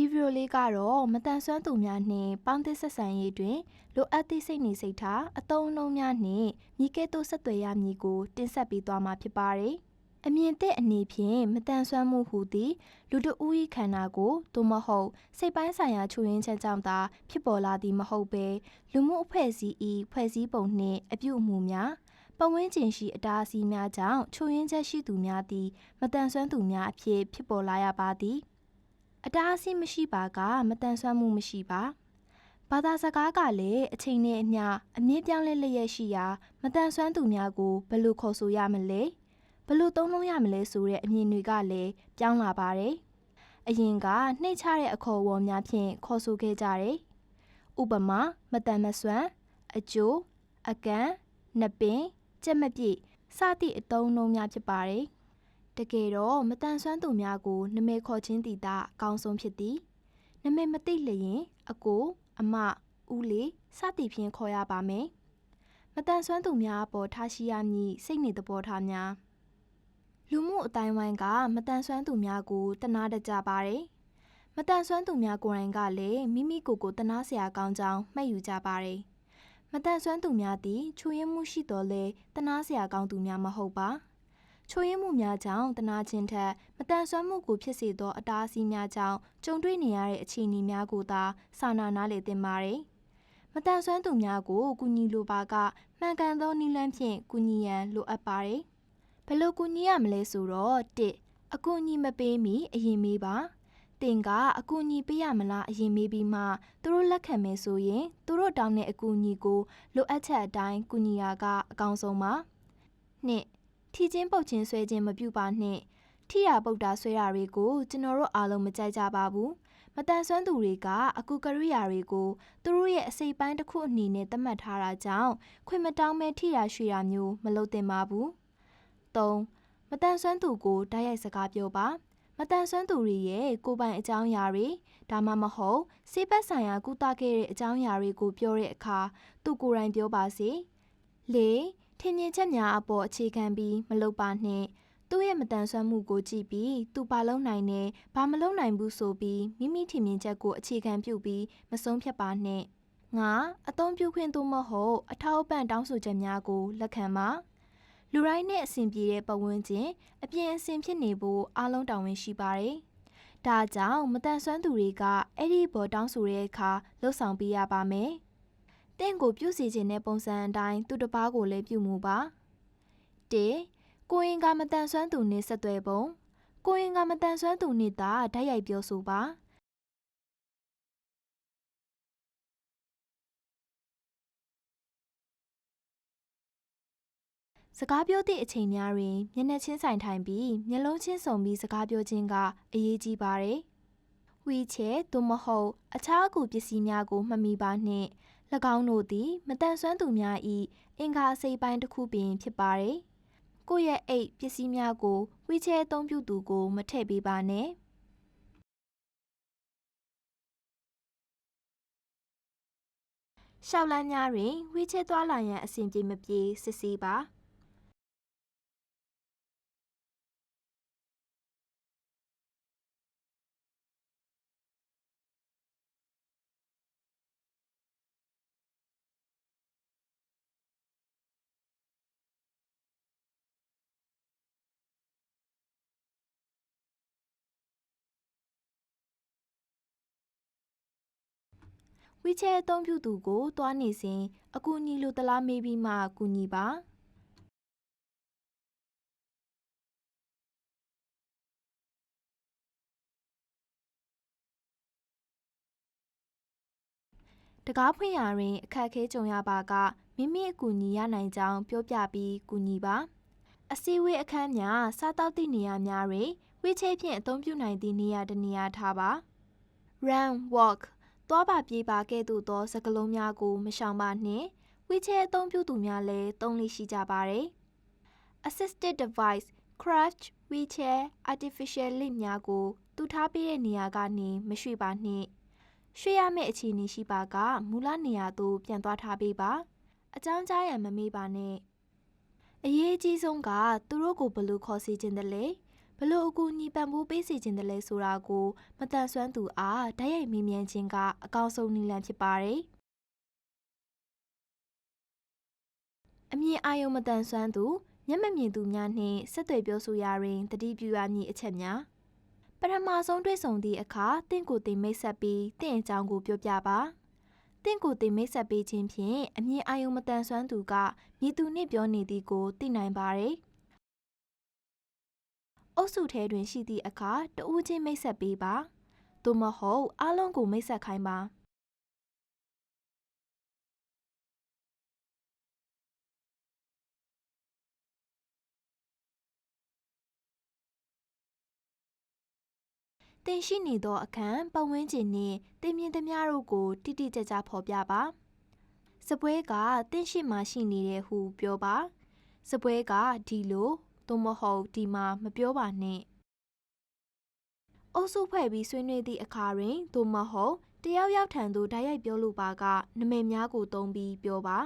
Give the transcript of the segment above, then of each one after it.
ဒီဗီဒီယိုလေးကတော့မတန်ဆွမ်းသူများနှင့်ပေါင်းသစ်ဆက်ဆံရေးတွင်လိုအပ်သည့်စိတ်နေစိတ်ထားအသုံးအနှုန်းများနှင့်မိကဲ့သို့ဆက်သွယ်ရမည်ကိုတင်ဆက်ပေးသွားမှာဖြစ်ပါတယ်။အမြင်သည့်အနေဖြင့်မတန်ဆွမ်းမှုဟူသည်လူတစ်ဦး၏ခန္ဓာကိုယ်သို့မဟုတ်စိတ်ပိုင်းဆိုင်ရာချို့ယွင်းချက်ကြောင့်သာဖြစ်ပေါ်လာသည်မဟုတ်ဘဲလူမှုအဖွဲ့အစည်း၏ဖွဲ့စည်းပုံနှင့်အပြုအမူများပတ်ဝန်းကျင်ရှိအတားအဆီးများကြောင့်ချို့ယွင်းချက်ရှိသူများသည်မတန်ဆွမ်းသူများအဖြစ်ဖြစ်ပေါ်လာရပါသည်။အတားအဆီးမရှိပါကမတန်ဆွမ်းမှုမရှိပါဘာသာစကားကလည်းအချိန်နဲ့အမျှအမြင့်ပြောင်းလဲလျက်ရှိရာမတန်ဆွမ်းသူများကိုဘယ်လိုခေါ်ဆိုရမလဲဘယ်လိုသုံးနှုန်းရမလဲဆိုတဲ့အမြင်တွေကလည်းပြောင်းလာပါတယ်အရင်ကနှိမ့်ချတဲ့အခေါ်အဝေါ်များဖြင့်ခေါ်ဆိုခဲ့ကြတယ်ဥပမာမတန်မဆွမ်းအကျိုးအကန့်နှစ်ပင်ကြက်မပြည့်စသည့်အသုံးအနှုန်းများဖြစ်ပါတယ်တကယ်တော့မတန်ဆွမ်းသူများကိုနာမည်ခေါ်ခြင်းသည်သာအကောင်းဆုံးဖြစ်သည်နာမည်မသိလျင်အကိုအမဦးလေးစသည်ဖြင့်ခေါ်ရပါမယ်မတန်ဆွမ်းသူများအပေါ်ထားရှိရမည့်စိတ်နေသဘောထားများလူမှုအတိုင်းဝိုင်းကမတန်ဆွမ်းသူများကိုတနာတကြပါတယ်မတန်ဆွမ်းသူများကိုယ်တိုင်ကလည်းမိမိကိုယ်ကိုတနာစရာကောင်းကြောင်းမှတ်ယူကြပါတယ်မတန်ဆွမ်းသူများသည်ချွေးရမှုရှိတော်လဲတနာစရာကောင်းသူများမဟုတ်ပါချို့ယွင်းမှုများကြောင့်တနာခြင်းထက်မတန်ဆွမ်းမှုကိုဖြစ်စေသောအတားအဆီးများကြောင့်ကြုံတွေ့နေရတဲ့အခြေအနေများကိုသာစာနာနားလည်သင့်ပါတယ်။မတန်ဆွမ်းသူများကိုကူညီလိုပါကမှန်ကန်သောနည်းလမ်းဖြင့်ကူညီရန်လိုအပ်ပါတယ်။ဘယ်လိုကူညီရမလဲဆိုတော့၁အကူအညီမပေးမီအရင်မေးပါ။တင်ကအကူအညီပေးရမလားအရင်မေးပြီးမှသူတို့လက်ခံမယ်ဆိုရင်သူတို့တောင်းတဲ့အကူအညီကိုလိုအပ်ချက်အတိုင်းကူညီရာကအကောင်းဆုံးပါ။၂ထီချင်းပုတ်ချင်းဆွဲချင်းမပြုပါနှင့်ထိရပုတ်တာဆွဲတာတွေကိုကျွန်တော်တို့အားလုံးမကြိုက်ကြပါဘူးမတန်ဆွမ်းသူတွေကအကူကရိယာတွေကိုသူတို့ရဲ့အစိပ်ပိုင်းတစ်ခုအနေနဲ့သတ်မှတ်ထားတာကြောင့်ခွင့်မတောင်းမဲ့ထိရရွှေတာမျိုးမလုပ်သင့်ပါဘူး၃မတန်ဆွမ်းသူကိုဓာတ်ရိုက်စကားပြောပါမတန်ဆွမ်းသူတွေရဲ့ကိုယ်ပိုင်အကြောင်းအရာတွေဒါမှမဟုတ်စိတ်ပတ်ဆိုင်ရာကုသခဲ့တဲ့အကြောင်းအရာတွေကိုပြောတဲ့အခါသူကိုယ်တိုင်ပြောပါစေ၄ထင်မြင်ချက်များအပေါ်အခြေခံပြီးမလုပ်ပါနှင့်သူ့ရဲ့မတန်ဆွမ်းမှုကိုကြည့်ပြီးသူဘာလုပ်နိုင်တယ်ဘာမလုပ်နိုင်ဘူးဆိုပြီးမိမိထင်မြင်ချက်ကိုအခြေခံပြုပြီးမဆုံးဖြတ်ပါနှင့်၅အသုံးပြုခွင့်သို့မဟုတ်အထောက်အပံ့တောင်းဆိုချက်များကိုလက်ခံပါလူတိုင်းနဲ့အဆင်ပြေတဲ့ပတ်ဝန်းကျင်အပြင်အဆင်ဖြစ်နေဖို့အားလုံးတာဝန်ရှိပါတယ်ဒါကြောင့်မတန်ဆွမ်းသူတွေကအဲ့ဒီပေါ်တောင်းဆိုတဲ့အခါလှုပ်ဆောင်ပေးရပါမယ်တင့်ကိုပြုစီခြင်းတဲ့ပုံစံအတိုင်းသူတစ်ပါးကိုလည်းပြုမှုပါ၁ကိုရင်ကမတန်ဆွမ်းသူနှင့်ဆက်သွယ်ပုံကိုရင်ကမတန်ဆွမ်းသူနှင့်သာဓာတ်ရိုက်ပြောဆိုပါစကားပြောသည့်အချိန်များတွင်မျက်နှာချင်းဆိုင်ထိုင်ပြီးမျက်လုံးချင်းစုံပြီးစကားပြောခြင်းကအရေးကြီးပါတယ်ဝီချဲသို့မဟုတ်အခြားအကူပစ္စည်းများကိုမှတ်မိပါနှင့်၎င်းတို့သည်မတန်ဆွမ်းသူများ၏အင်္ဂါအစိပ်ပိုင်းတစ်ခုပင်ဖြစ်ပါတယ်။ကိုယ့်ရဲ့အိတ်ပစ္စည်းများကိုဝီချဲအသုံးပြုသူကိုမထည့်ပေးပါနဲ့။ရှောက်လန်းများတွင်ဝီချဲသွားလာရန်အဆင်ပြေမပြေစစ်ဆေးပါ။ဝီချဲအသုံးပြုသူကိုသွားနေစဉ်အကူအညီလိုသလားမေးပြီးမှကူညီပါတကားဖွင့်ရာတွင်အခက်အခဲကြုံရပါကမိမိအကူအညီရနိုင်ကြောင်းပြောပြပြီးကူညီပါအစည်းအဝေးအခန်းများစားတောက်သည့်နေရာများတွင်ဝီချဲဖြင့်အသုံးပြုနိုင်သည့်နေရာတစ်နေရာထားပါ run walkသွားပါပြေးပါကဲ့သို့သောစကားလုံးများကိုမရှောင်ပါနှင့်ဝီချဲအသုံးပြုသူများလည်းသုံးလေ့ရှိကြပါတယ် assisted device crutch wheelchair artificial limb များကိုသူထားပေးတဲ့နေရာကနေမရွှေ့ပါနှင့်ရွှေ့ရမယ့်အခြေအနေရှိပါကမူလနေရာသို့ပြန်သွားထားပေးပါအကြောင်းကြားရန်မမေးပါနဲ့အရေးအကြီးဆုံးကသူတို့ကိုဘယ်လိုခေါ်စေခြင်းတလဲ ဘလို့အကူအညီပံ့ပိုးပေးစီခြင်းတလဲဆိုတာကိုမတန်ဆွမ်းသူအားဓာတ်ရိုက်မေးမြန်းခြင်းကအကောင်းဆုံးနည်းလမ်းဖြစ်ပါတယ်။အမြင်အာရုံမတန်ဆွမ်းသူမျက်မမြင်သူများနှင့်ဆက်သွယ်ပြောဆိုရာတွင်သတိပြုရမည့်အချက်များပထမဆုံးတွေ့ဆုံသည့်အခါတင့်ကိုယ်တင်မိတ်ဆက်ပြီးတင့်အကြောင်းကိုပြောပြပါတင့်ကိုယ်တင်မိတ်ဆက်ပေးခြင်းဖြင့်အမြင်အာရုံမတန်ဆွမ်းသူကမည်သူနှင့်ပြောနေသည်ကိုသိနိုင်ပါတယ်အုပ်စုထဲတွင်ရှိသည့်အခါတဦးချင်းမိတ်ဆက်ပေးပါသို့မဟုတ်အားလုံးကိုမိတ်ဆက်ခိုင်းပါတင်ရှိနေသောအခန်းပတ်ဝန်းကျင်နှင့်တင်မြင်သမျှတို့ကိုတိတိကျကျဖော်ပြပါစပွဲကတင့်ရှိမှရှိနေတယ်ဟုပြောပါစပွဲကဒီလိုသို့မဟုတ်ဒီမှာမပြောပါနှင့်အုပ်စုဖွဲ့ပြီးဆွေးနွေးသည့်အခါတွင်သို့မဟုတ်တယောက်ယောက်ထံသို့ဓာတ်ရိုက်ပြောလိုပါကနာမည်များကိုသုံးပြီးပြောပါ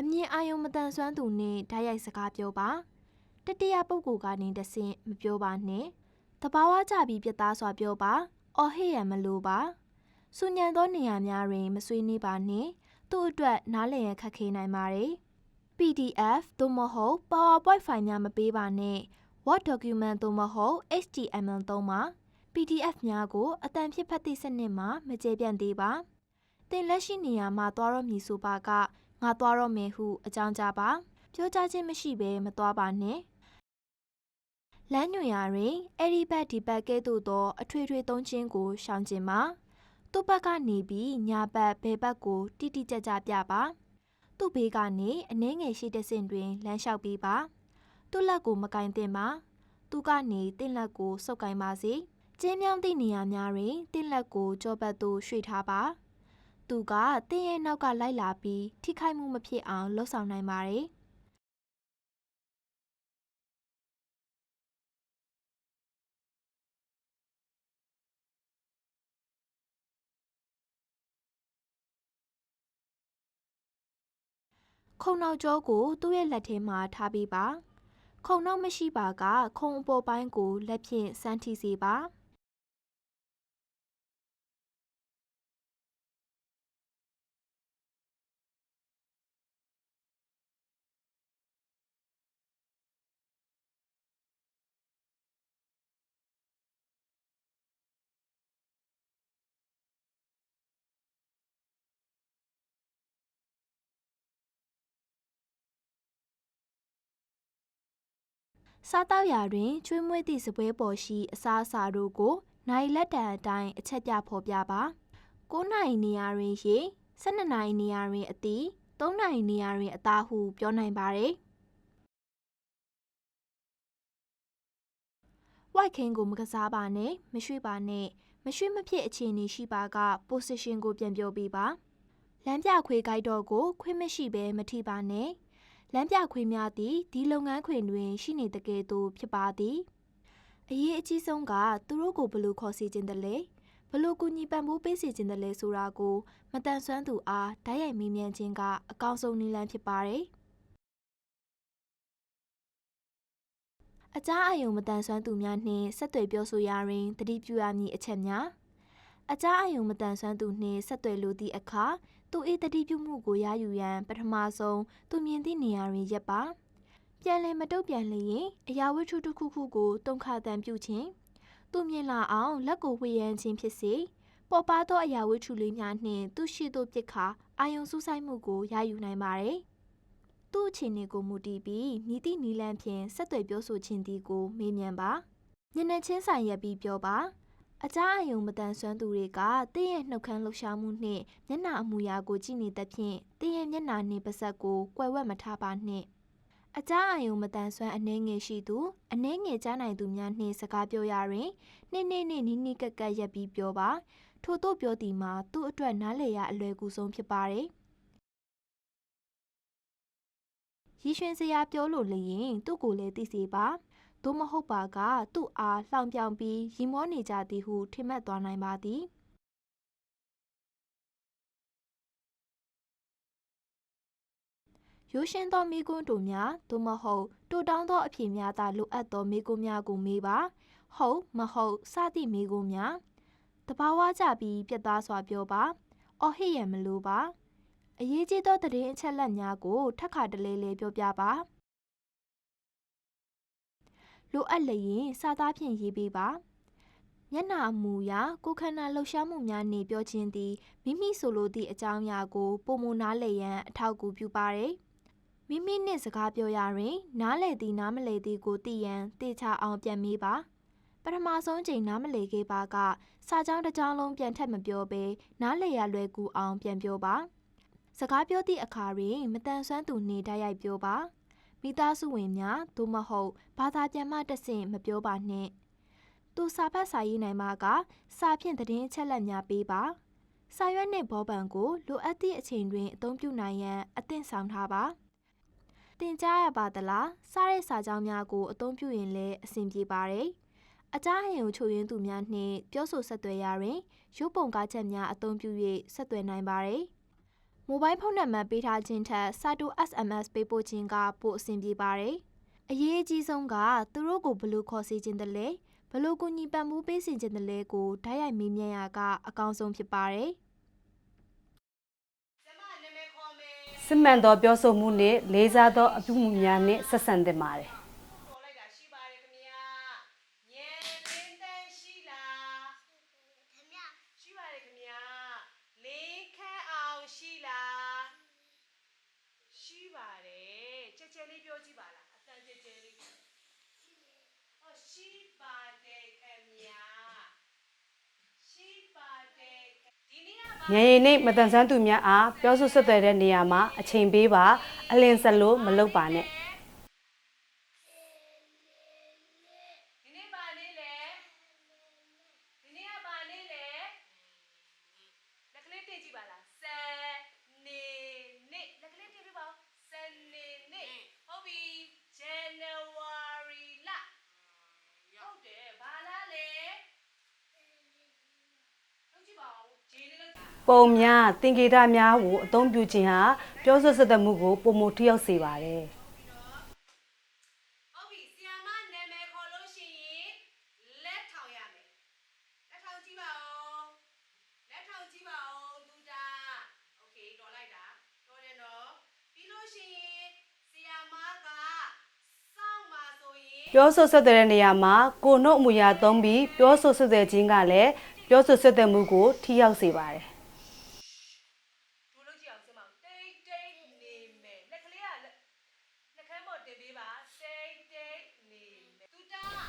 အမြင်အာရုံမတန်ဆွမ်းသူနှင့်ဓာတ်ရိုက်စကားပြောပါတတိယပုဂ္ဂိုလ်ကနေတဆင့်မပြောပါနှင့်တဘာဝကြပြီးပြတ်သားစွာပြောပါအော်ဟစ်ရန်မလိုပါဆူညံသောနေရာများတွင်မဆွေးနွေးပါနှင့်သူ့အတွက်နားလည်ရန်ခက်ခဲနိုင်ပါတယ် PDF သို့မဟုတ် PowerPoint ဖိုင်များမပေးပါနဲ့ Word document သို့မဟုတ် HTML သုံးပါ PDF များကိုအတန်ဖြစ်ဖတ်သည့်စနစ်မှာမကျေပြန့်သေးပါသင်လက်ရှိနေရာမှာသွားတော့မည်ဆိုပါကငါသွားတော့မယ်ဟုအကြောင်းကြားပါပြောကြားခြင်းမရှိဘဲမသွားပါနဲ့လမ်းညွှန်ရာတွင်အဲ့ဒီဘက်ဒီဘက်ကဲ့သို့သောအထွေထွေသုံးခြင်းကိုရှောင်ကျဉ်ပါသူ့ဘက်ကနေပြီးညာဘက်ဘယ်ဘက်ကိုတိတိကျကျပြပါသူ့ဘေးကနေအနှဲငယ်ရှိတဲ့ဆင့်တွင်လမ်းလျှောက်ပေးပါသူ့လက်ကိုမကင်သင့်ပါသူကနေတင့်လက်ကိုဆုပ်ကိုင်ပါစေကျင်းမြောင်းသည့်နေရာများတွင်တင့်လက်ကိုကြောဘက်သို့ရွှေ့ထားပါသူကတင့်ရဲ့နောက်ကလိုက်လာပြီးထိခိုက်မှုမဖြစ်အောင်လှုပ်ဆောင်နိုင်ပါတယ်ခုံနောက်ကျောကိုသူ့ရဲ့လက်ထဲမှာထားပေးပါခုံနောက်မရှိပါကခုံအပေါ်ပိုင်းကိုလက်ဖြင့်စမ်းထိစေပါစားတောက်ရာတွင်ကျွေးမွေးသည့်စပွဲပေါ်ရှိအစားအစာတို့ကိုနိုင်လက်တံအတိုင်းအချက်ပြဖော်ပြပါ9နာရီနေရာတွင်ရေ12နာရီနေရာတွင်အသီး3နာရီနေရာတွင်အသားဟုပြောနိုင်ပါတယ်ဝိုက်ခင်းကိုမကစားပါနဲ့မရွှေ့ပါနဲ့မရွှေ့မဖြစ်အခြေအနေရှိပါက position ကိုပြန်ပြောပေးပါလမ်းပြခွေးဂိုက်တော့ကိုခွေးမရှိဘဲမထိပါနဲ့လမ်းပြခွေးများသည်ဒီလုပ်ငန်းခွင်တွင်ရှိနေတကယ်သို့ဖြစ်ပါသည်အရေးအကြီးဆုံးကသူတို့ကိုဘလို့ခေါ်စီခြင်းတလဲဘလို့ကူညီပံ့ပိုးပေးစီခြင်းတလဲဆိုတာကိုမတန်ဆွမ်းသူအားဓာတ်ရိုက်မေးမြန်းခြင်းကအကောင်းဆုံးနည်းလမ်းဖြစ်ပါတယ်အကြားအယုံမတန်ဆွမ်းသူများနှင့်ဆက်သွယ်ပြောဆိုရာတွင်သတိပြုရမည့်အချက်များအကြားအယုံမတန်ဆွမ်းသူနှင့်ဆက်သွယ်လိုသည့်အခါသူ၏သတိပြုမှုကိုရယူရန်ပထမဆုံးသူမြင်သည့်နေရာတွင်ရပ်ပါပြန်လည်မတုတ်ပြန်လျင်အရာဝတ္ထုတစ်ခုခုကိုတုံခါတန်ပြုခြင်းသူမြင်လာအောင်လက်ကိုဝှေ့ယမ်းခြင်းဖြစ်စေပေါ်ပါသောအရာဝတ္ထုလေးများနှင့်သူရှိသို့ပစ်ခါအာယုံစူးစိုက်မှုကိုရယူနိုင်ပါတယ်သူ့အခြေအနေကိုမူတည်ပြီးမိသည့်နီလန်းဖြင့်ဆက်သွယ်ပြောဆိုခြင်းသည်ကိုမေးမြန်းပါညနေချင်းဆိုင်ရပ်ပြီးပြောပါအကြားအယုံမတန်ဆွမ်းသူတွေကတင့်ရဲ့နှုတ်ခမ်းလှုပ်ရှားမှုနှင့်မျက်နှာအမူအရာကိုကြည့်နေသဖြင့်တင့်ရဲ့မျက်နှာနှင့်ပါးစပ်ကိုကွယ်ဝှက်မထားပါနှင့်အကြားအယုံမတန်ဆွမ်းအနှဲငယ်ရှိသူအနှဲငယ်ကြားနိုင်သူများနှင့်စကားပြောရာတွင်နှင်းနီးကပ်ရပ်ပြီးပြောပါထို့သို့ပြောသည်မှာသူ့အတွက်နားလည်ရအလွယ်ကူဆုံးဖြစ်ပါတယ်ရီရွှင်စရာပြောလို့လျင်သူ့ကိုလည်းသိစေပါသို့မဟုတ်ပါကသူ့အားလှောင်ပြောင်ပြီးရီမောနေကြသည်ဟုထင်မှတ်သွားနိုင်ပါသည်ရိုးရှင်းသောမိကွန်းတို့များသို့မဟုတ်တိုတောင်းသောအဖြေများသာလိုအပ်သောမိကွန်းများကိုမေးပါ ဟုတ်မဟုတ်စသည့်မေးခွန်းများတဘာဝကြပြီးပြတ်သားစွာပြောပါအော်ဟစ်ရန်မလိုပါအရေးကြီးသောသတင်းအချက်အလက်များကိုထပ်ခါတလဲလဲပြောပြပါလိုအပ်လျင်စာသားဖြင့်ရေးပေးပါမျက်နှာအမူအရာကိုယ်ခန္ဓာလှုပ်ရှားမှုများနှင့်ပြောခြင်းသည်မိမိဆိုလိုသည့်အကြောင်းအရာကိုပုံမနားလည်ရန်အထောက်အကူပြုပါသည်မိမိနှင့်စကားပြောရာတွင်နားလည်သည်နားမလည်သည်ကိုသိရန်သေချာအောင်ပြန်မေးပါပထမဆုံးချိန်နားမလည်ခဲ့ပါကစာကြောင်းတစ်ကြောင်းလုံးပြန်ထက်မပြောဘဲနားလည်ရလွယ်ကူအောင်ပြန်ပြောပါစကားပြောသည့်အခါတွင်မတန်ဆွမ်းသူနှင့်တိုက်ရိုက်ပြောပါမိသားစုဝင်များသို့မဟုတ်ဘာသာပြန်မှတဆင့်မပြောပါနှင့်သူစာဖတ်စာရေးနိုင်မှာကစာဖြင့်သတင်းအချက်အလက်များပေးပါစာရွက်နှင့်ဘောပန်ကိုလိုအပ်သည့်အချိန်တွင်အသုံးပြုနိုင်ရန်အသင့်ဆောင်ထားပါသင်ကြားရပါသလားစားတဲ့စာကြောင်းများကိုအသုံးပြုရင်လည်းအဆင်ပြေပါတယ်အကြမ်းအယုံချို့ယွင်းသူများနှင့်ပြောဆိုဆက်သွယ်ရာတွင်ရုပ်ပုံကားချက်များအသုံးပြု၍ဆက်သွယ်နိုင်ပါတယ်မိုဘိုင်းဖုန်းနံပါတ်ပေးထားခြင်းထက်စာတူ SMS ပေးပို့ခြင်းကပိုအဆင်ပြေပါတယ်အရေးအကြီးဆုံးကသူတို့ကိုဘယ်လိုခေါ်စီခြင်းတလဲဘယ်လိုကူညီပံ့ပိုးပေးစီခြင်းတလဲကိုဓာတ်ရိုက်မေးမြန်းရကအကောင်းဆုံးဖြစ်ပါတယ်စစ်မှန်သောပြောဆိုမှုနှင့်လေးစားသောအပြုအမူများနှင့်ဆက်ဆံသင့်ပါတယ်ဉာဏ်ရည်နှင့်မတန်ဆန်းသူများအားပြောဆိုဆက်သွယ်တဲ့နေရာမှာအချိန်ပေးပါအလင်းစလို့မလုပ်ပါနဲ့ပုံများသင်္ကေတများကိုအသုံးပြုခြင်းဟာပြောဆိုဆက်သွယ်မှုကိုပုံမထိရောက်စေပါတယ်ဟုတ်ပြီဆီယာမနာမည်ခေါ်လို့ရှိရင်လက်ထောင်ရမယ်လက်ထောင်ကြည့်ပါဦးလက်ထောင်ကြည့်ပါဦးဒူတာโอเคတော်လိုက်တာတော်တယ်နော်ပြီးလို့ရှိရင်ဆီယာမကစောင့်ပါဆိုရင်ပြောဆိုဆက်သွယ်တဲ့နေရာမှာကိုယ်နှုတ်အမူအရာသုံးပြီးပြောဆိုဆက်သွယ်ခြင်းကလည်းပြောဆိုဆက်သွယ်မှုကိုထိရောက်စေပါတယ်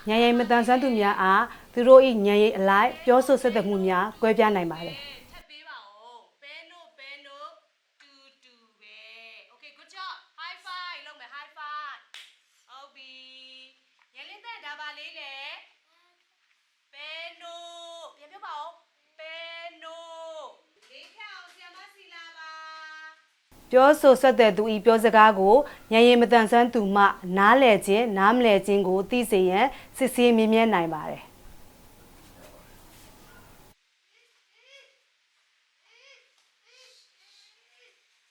ဉာဏ်ရည်မတန်ဆန်းသူများအားသူတို့၏ဉာဏ်ရည်အလိုက်ပြောဆိုဆက်သွယ်မှုများကွဲပြားနိုင်ပါတယ်ထပ်ပေးပါဦးဘဲနိုတူတူပဲ Okay good job high five လုပ်မယ် high five ဟုတ်ပြီဉာဏ်လေးသက်ဒါပါလေးလေဘဲနိုပြန်ပြောပါဦးဘဲနိုလေးခန့်အောင်ဆရာမစီလာပါပြောဆိုဆက်တဲ့သူဤပြောစကားကိုဉာဏ်ရည်မတန်ဆန်းသူမှနားလည်ခြင်းနားမလည်ခြင်းကိုသိစေရန်စစ်ဆေးမြင်မြင်နိုင်ပါတယ်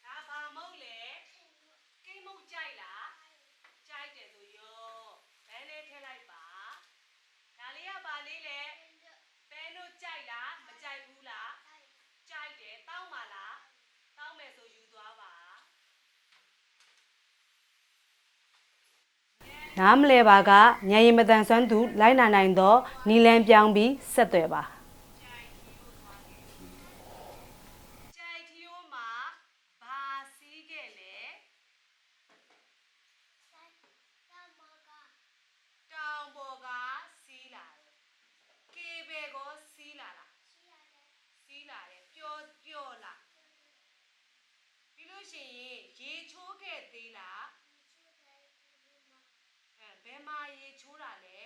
ဒါဘာမဟုတ်လေကိမုတ်ကြိုက်လားကြိုက်တယ်ဆိုရောဘဲလေးထည့်လိုက်ပါဒါလေးကပါလေးလေဘဲတို့ကြိုက်လားမကြိုက်ဘူးလားကြိုက်တယ်တောင်းပါလားတောင်းမယ်ဆိုယူသွားပါနားမလဲပါကဉာဏ်ရည်မတန်ဆွမ်းသူလိုက်နာနိုင်သောနီလန်းပြောင်းပြီးဆက်သွယ်ပါကြိုက်ထီယိုးမှာဘာစီးခဲ့လဲတောင်ပေါ်ကစီးလာတယ်ကေဘယ်ကိုစီးလာလားစီးလာတယ်ပြောလားပြီးလို့ရှိရင်ရေချိုးခဲ့သေးလားဘယ်မှာရေချိုးတာလဲ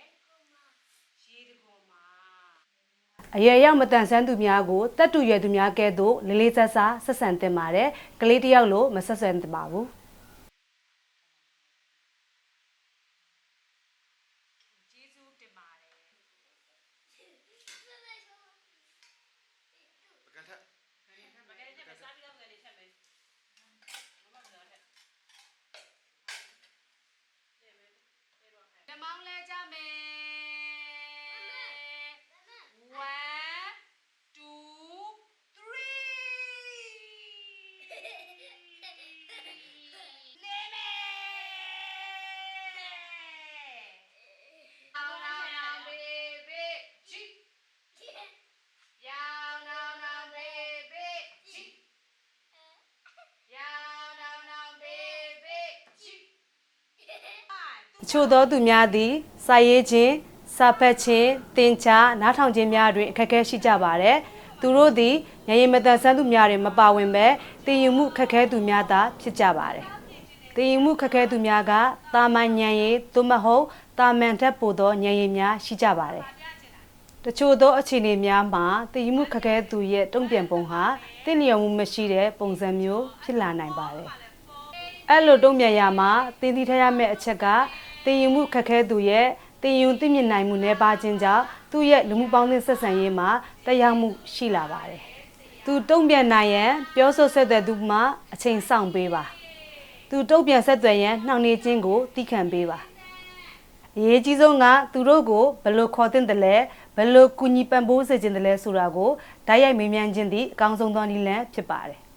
ရေတခွန်မှာအရွယ်ရောက်မတန်ဆန်းသူများကိုတက်တူရွယ်သူများကဲ့သို့လေးလေးစားစားဆက်ဆံသင့်ပါတယ်ကလေးတယောက်လိုမဆက်ဆံသင့်ပါဘူးကျေးဇူးတင်ပါတယ်ပကံထက်စားပြီးတော့ငယ်လေးထက်မယ်ဓမောင်းလဲကြမယ် တချို့သောသူများသည်စာရေးခြင်းစာဖတ်ခြင်းသင်ကြားနားထောင်ခြင်းများတွင်အခက်အခဲရှိကြပါတယ်သူတို့သည်ဉာဏ်ရည်မတန်ဆန်းသူများတွင်မပါဝင်ဘဲတည်ယူမှုခက်ခဲသူများသာဖြစ်ကြပါတယ်တည်ယူမှုခက်ခဲသူများကတာမန်ဉာဏ်ရည်သို့မဟုတ်တာမန်ထက်ပိုသောဉာဏ်ရည်များရှိကြပါတယ်တချို့သောအခြေအနေများမှာတည်ယူမှုခက်ခဲသူရဲ့တုံ့ပြန်ပုံဟာတင့်လျော်မှုမရှိတဲ့ပုံစံမျိုးဖြစ်လာနိုင်ပါတယ်အဲ့လိုတုံ့ပြန်ရမှာတင်သိထားရမယ့်အချက်ကတည်ယူမှုခက်ခဲသူရဲ့တင်ယူသိမြင်နိုင်မှုနဲ့ပါခြင်းကြောင့်သူ့ရဲ့လူမှုပေါင်းသင်းဆက်ဆံရေးမှာတရားမှုရှိလာပါတယ်။သူတုံ့ပြန်နိုင်ရန်ပြောဆိုဆက်သွယ်သူမှအချိန်ဆောင်ပေးပါ။သူတုံ့ပြန်ဆက်သွယ်ရန်နှောင့်နှေးခြင်းကိုသိခံပေးပါ။အရေးကြီးဆုံးကသူတို့ကိုဘယ်လိုခေါ်သင့်တယ်လဲဘယ်လိုကူညီပံ့ပိုးစေခြင်းတယ်လဲဆိုတာကိုဓာတ်ရိုက်မေးမြန်းခြင်းသည်အကောင်းဆုံးသောနည်းလမ်းဖြစ်ပါတယ်။